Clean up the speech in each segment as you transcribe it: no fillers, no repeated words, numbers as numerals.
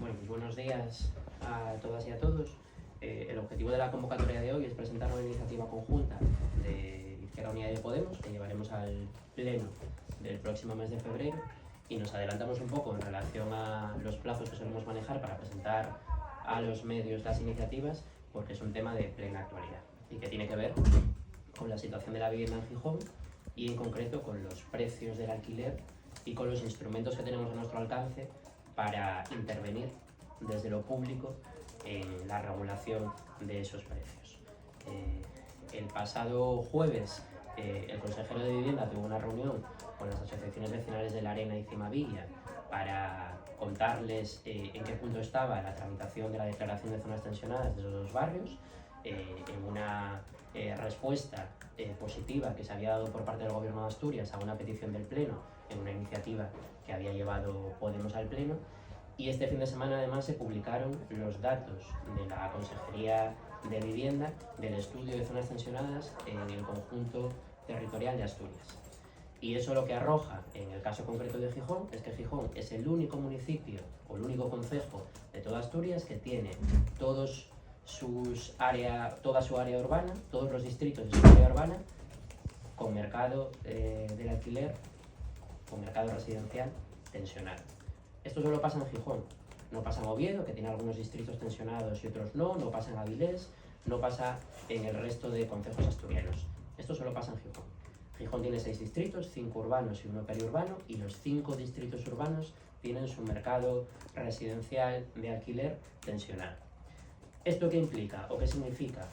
Bueno, pues buenos días a todas y a todos. El objetivo de la convocatoria de hoy es presentar una iniciativa conjunta de Izquierda Unida y de Podemos que llevaremos al pleno del próximo mes de febrero, y nos adelantamos un poco en relación a los plazos que solemos manejar para presentar a los medios las iniciativas, porque es un tema de plena actualidad y que tiene que ver con la situación de la vivienda en Gijón y en concreto con los precios del alquiler y con los instrumentos que tenemos a nuestro alcance para intervenir desde lo público en la regulación de esos precios. El pasado jueves el consejero de Vivienda tuvo una reunión con las asociaciones vecinales de La Arena y Cimavilla para contarles en qué punto estaba la tramitación de la declaración de zonas tensionadas de esos dos barrios, en una respuesta positiva que se había dado por parte del Gobierno de Asturias a una petición del Pleno en una iniciativa que había llevado Podemos al Pleno. Y este fin de semana además se publicaron los datos de la Consejería de Vivienda del estudio de zonas tensionadas en el conjunto territorial de Asturias. Y eso lo que arroja en el caso concreto de Gijón es que Gijón es el único municipio o el único concejo de toda Asturias que tiene toda su área urbana, todos los distritos de su área urbana con mercado del alquiler, con mercado residencial tensionado. Esto solo pasa en Gijón, no pasa en Oviedo, que tiene algunos distritos tensionados y otros no pasa en Avilés, no pasa en el resto de concejos asturianos. Esto solo pasa en Gijón. Gijón tiene 6 distritos, 5 urbanos y 1 periurbano, y los 5 distritos urbanos tienen su mercado residencial de alquiler tensionado. ¿Esto qué implica o qué significa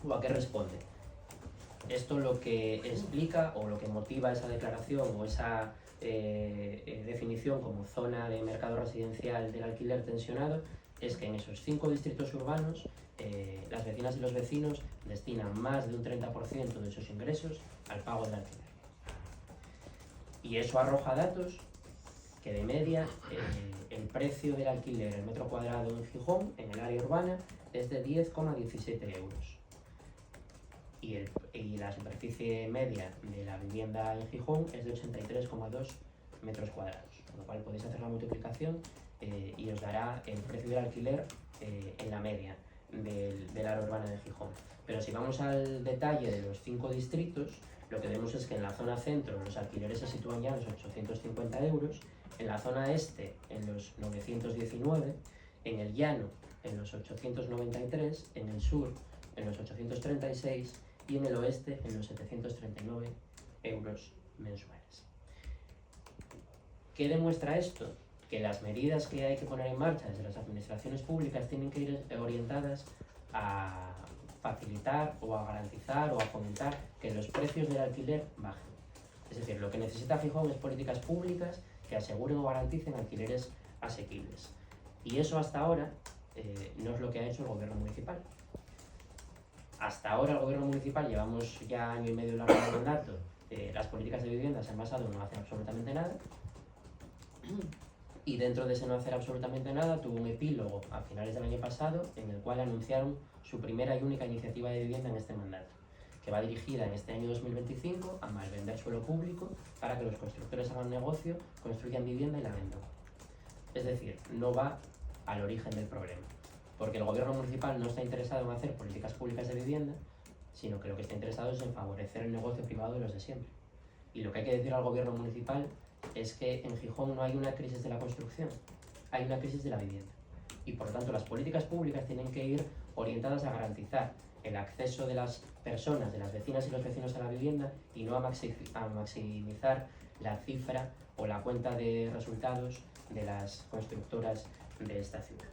o a qué responde? Esto lo que explica o lo que motiva esa declaración o esa definición como zona de mercado residencial del alquiler tensionado es que en esos 5 distritos urbanos las vecinas y los vecinos destinan más de un 30% de sus ingresos al pago del alquiler. Y eso arroja datos que de media el precio del alquiler el metro cuadrado en Gijón, en el área urbana, es de 10,17 euros. Y la superficie media de la vivienda en Gijón es de 83,2 metros cuadrados, con lo cual podéis hacer la multiplicación y os dará el precio del alquiler en la media del área urbana de Gijón. Pero si vamos al detalle de los 5 distritos, lo que vemos es que en la zona centro los alquileres se sitúan ya en los 850 euros, en la zona este en los 919, en el llano en los 893, en el sur en los 836 y en el oeste en los 739 euros mensuales. ¿Qué demuestra esto? Que las medidas que hay que poner en marcha desde las administraciones públicas tienen que ir orientadas a facilitar o a garantizar o a fomentar que los precios del alquiler bajen. Es decir, lo que necesita Gijón es políticas públicas que aseguren o garanticen alquileres asequibles. Y eso hasta ahora no es lo que ha hecho el gobierno municipal. Hasta ahora el gobierno municipal, llevamos ya año y medio largo de mandato, las políticas de vivienda se han basado en no hacer absolutamente nada, y dentro de ese no hacer absolutamente nada tuvo un epílogo a finales del año pasado en el cual anunciaron su primera y única iniciativa de vivienda en este mandato, que va dirigida en este año 2025 a malvender suelo público para que los constructores hagan negocio, construyan vivienda y la vendan. Es decir, no va al origen del problema, porque el gobierno municipal no está interesado en hacer políticas públicas de vivienda, sino que lo que está interesado es en favorecer el negocio privado de los de siempre. Y lo que hay que decir al gobierno municipal es que en Gijón no hay una crisis de la construcción, hay una crisis de la vivienda. Y por lo tanto las políticas públicas tienen que ir orientadas a garantizar el acceso de las personas, de las vecinas y los vecinos a la vivienda, y no a maximizar la cifra o la cuenta de resultados de las constructoras de esta ciudad.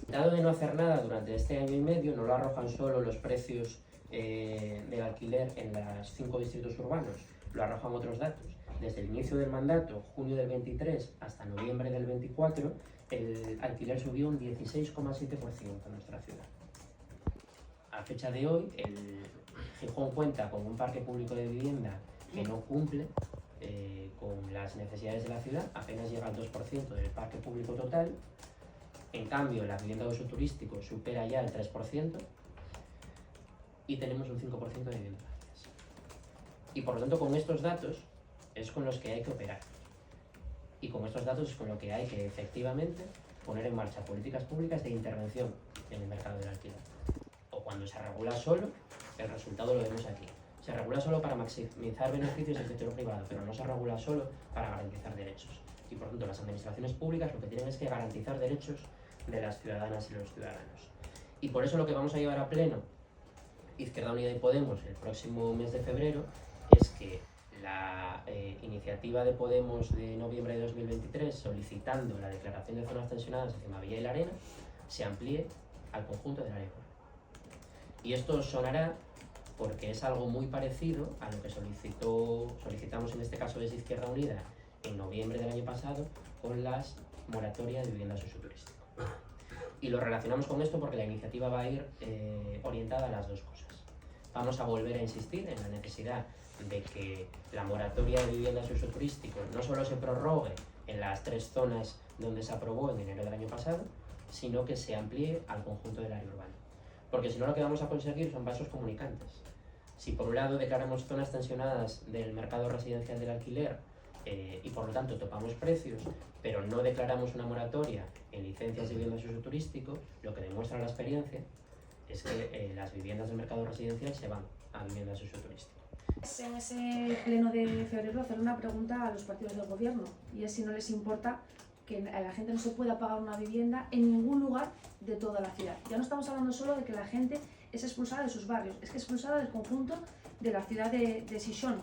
Dado de no hacer nada durante este año y medio, no lo arrojan solo los precios del alquiler en los 5 distritos urbanos, lo arrojan otros datos. Desde el inicio del mandato, junio del 23 hasta noviembre del 24, el alquiler subió un 16,7% en nuestra ciudad. A fecha de hoy, el Gijón cuenta con un parque público de vivienda que no cumple con las necesidades de la ciudad, apenas llega al 2% del parque público total. En cambio, la vivienda de uso turístico supera ya el 3% y tenemos un 5% de viviendas vacías. Y por lo tanto, con estos datos es con los que hay que operar. Y con estos datos es con lo que hay que efectivamente poner en marcha políticas públicas de intervención en el mercado del alquiler. O cuando se regula solo, el resultado lo vemos aquí. Se regula solo para maximizar beneficios del sector privado, pero no se regula solo para garantizar derechos. Y por tanto, las administraciones públicas lo que tienen es que garantizar derechos de las ciudadanas y los ciudadanos. Y por eso lo que vamos a llevar a pleno Izquierda Unida y Podemos el próximo mes de febrero es que la iniciativa de Podemos de noviembre de 2023 solicitando la declaración de zonas tensionadas de Cimavilla y La Arena se amplíe al conjunto del área urbana. Y esto os sonará porque es algo muy parecido a lo que solicitamos en este caso desde Izquierda Unida en noviembre del año pasado con las moratorias de viviendas de uso turístico. Y lo relacionamos con esto porque la iniciativa va a ir orientada a las dos cosas. Vamos a volver a insistir en la necesidad de que la moratoria de viviendas de uso turístico no solo se prorrogue en las 3 zonas donde se aprobó en enero del año pasado, sino que se amplíe al conjunto del área urbana. Porque si no, lo que vamos a conseguir son vasos comunicantes. Si por un lado declaramos zonas tensionadas del mercado residencial del alquiler y por lo tanto topamos precios, pero no declaramos una moratoria en licencias de viviendas de uso turístico, lo que demuestra la experiencia es que las viviendas del mercado residencial se van a viviendas de uso turístico. En ese pleno de febrero hacer una pregunta a los partidos del gobierno, y es si no les importa que a la gente no se pueda pagar una vivienda en ningún lugar de toda la ciudad. Ya no estamos hablando solo de que la gente es expulsada de sus barrios, es que es expulsada del conjunto de la ciudad de Xixón.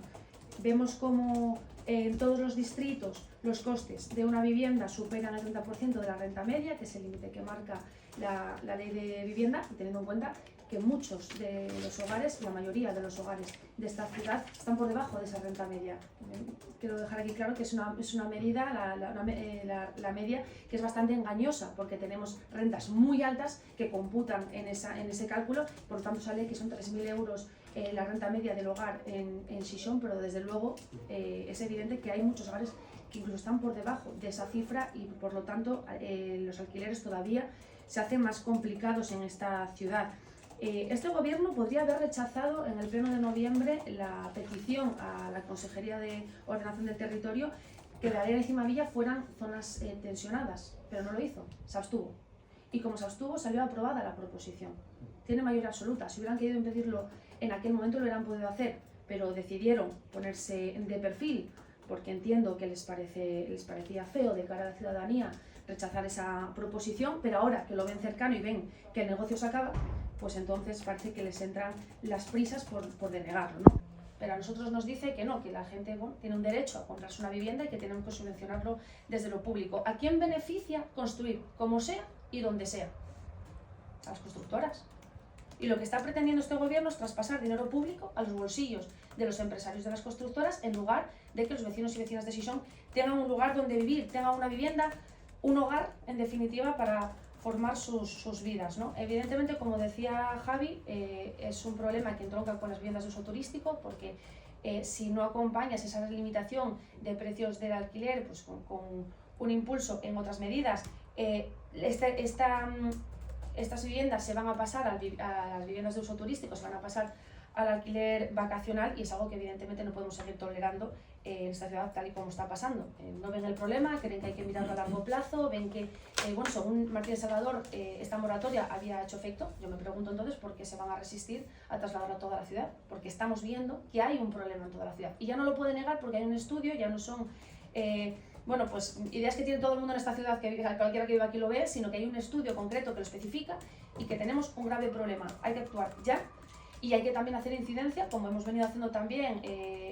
Vemos como en todos los distritos los costes de una vivienda superan el 30% de la renta media, que es el límite que marca la ley de vivienda, y teniendo en cuenta que muchos de los hogares, la mayoría de los hogares de esta ciudad, están por debajo de esa renta media. Quiero dejar aquí claro que es una medida, la media, que es bastante engañosa, porque tenemos rentas muy altas que computan en ese cálculo, por lo tanto sale que son 3.000 euros la renta media del hogar en Xixón, pero desde luego es evidente que hay muchos hogares que incluso están por debajo de esa cifra y por lo tanto los alquileres todavía se hacen más complicados en esta ciudad. Este gobierno podría haber rechazado en el pleno de noviembre la petición a la Consejería de Ordenación del Territorio que La Arena y Cimavilla fueran zonas tensionadas, pero no lo hizo, se abstuvo. Y como se abstuvo, salió aprobada la proposición. Tiene mayoría absoluta. Si hubieran querido impedirlo en aquel momento, lo hubieran podido hacer, pero decidieron ponerse de perfil porque entiendo que les parecía feo de cara a la ciudadanía rechazar esa proposición, pero ahora que lo ven cercano y ven que el negocio se acaba, pues entonces parece que les entran las prisas por denegarlo, ¿no? Pero a nosotros nos dice que no, que la gente tiene un derecho a comprarse una vivienda y que tenemos que subvencionarlo desde lo público. ¿A quién beneficia construir como sea y donde sea? A las constructoras. Y lo que está pretendiendo este gobierno es traspasar dinero público a los bolsillos de los empresarios de las constructoras en lugar de que los vecinos y vecinas de Xixón tengan un lugar donde vivir, tengan una vivienda, un hogar, en definitiva, para formar sus vidas, ¿no? Evidentemente, como decía Javi, es un problema que entronca con las viviendas de uso turístico, porque si no acompañas esa limitación de precios del alquiler pues con un impulso en otras medidas, estas viviendas se van a pasar a las viviendas de uso turístico, se van a pasar al alquiler vacacional, y es algo que evidentemente no podemos seguir tolerando en esta ciudad tal y como está pasando. No ven el problema, creen que hay que mirarlo a largo plazo, ven que, bueno, según Martínez Salvador, esta moratoria había hecho efecto. Yo me pregunto entonces por qué se van a resistir a trasladarlo a toda la ciudad, porque estamos viendo que hay un problema en toda la ciudad. Y ya no lo puede negar porque hay un estudio, ya no son bueno, pues ideas que tiene todo el mundo en esta ciudad, que cualquiera que viva aquí lo ve, sino que hay un estudio concreto que lo especifica y que tenemos un grave problema. Hay que actuar ya. Y hay que también hacer incidencia, como hemos venido haciendo también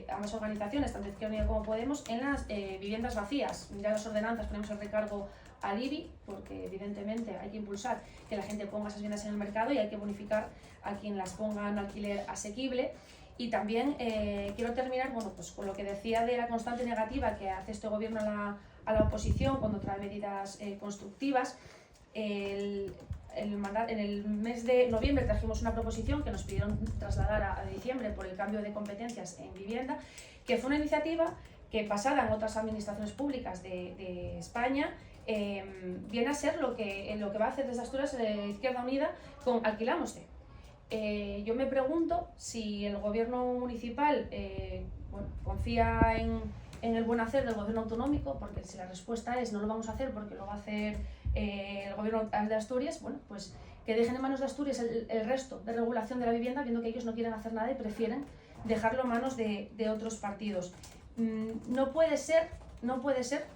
ambas organizaciones, tanto Izquierda Unida como Podemos, en las viviendas vacías. Ya las ordenanzas ponemos el recargo al IBI, porque evidentemente hay que impulsar que la gente ponga esas viviendas en el mercado y hay que bonificar a quien las ponga en alquiler asequible. Y también quiero terminar, bueno, pues con lo que decía de la constante negativa que hace este gobierno a la oposición cuando trae medidas constructivas. En el mes de noviembre trajimos una proposición que nos pidieron trasladar a diciembre por el cambio de competencias en vivienda, que fue una iniciativa que, basada en otras administraciones públicas de España, viene a ser lo que va a hacer desde Asturias Izquierda Unida con Alquilámoste. Yo me pregunto si el gobierno municipal bueno, confía en el buen hacer del gobierno autonómico, porque si la respuesta es no lo vamos a hacer porque lo va a hacer el gobierno de Asturias, bueno, pues que dejen en manos de Asturias el resto de regulación de la vivienda, viendo que ellos no quieren hacer nada y prefieren dejarlo en manos de otros partidos. No puede ser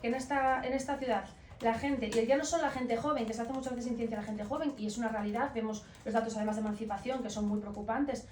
que en esta ciudad la gente, y ya no solo la gente joven, que se hace muchas veces incidencia la gente joven, y es una realidad, vemos los datos además de emancipación que son muy preocupantes,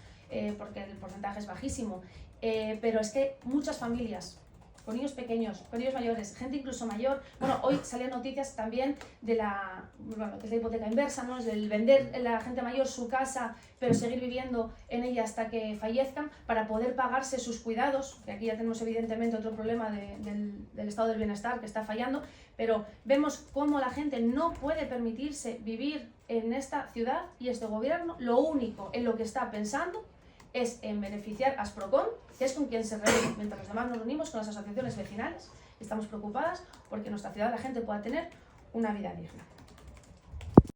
porque el porcentaje es bajísimo, pero es que muchas familias con niños pequeños, con niños mayores, gente incluso mayor. Bueno, hoy salían noticias también de que es la hipoteca inversa, ¿no? Es del vender a la gente mayor su casa, pero seguir viviendo en ella hasta que fallezcan para poder pagarse sus cuidados, que aquí ya tenemos evidentemente otro problema del estado del bienestar que está fallando, pero vemos cómo la gente no puede permitirse vivir en esta ciudad y este gobierno lo único en lo que está pensando es en beneficiar a Asprocon, que es con quien se reúne, mientras los demás nos reunimos con las asociaciones vecinales. Estamos preocupadas porque en nuestra ciudad la gente pueda tener una vida digna.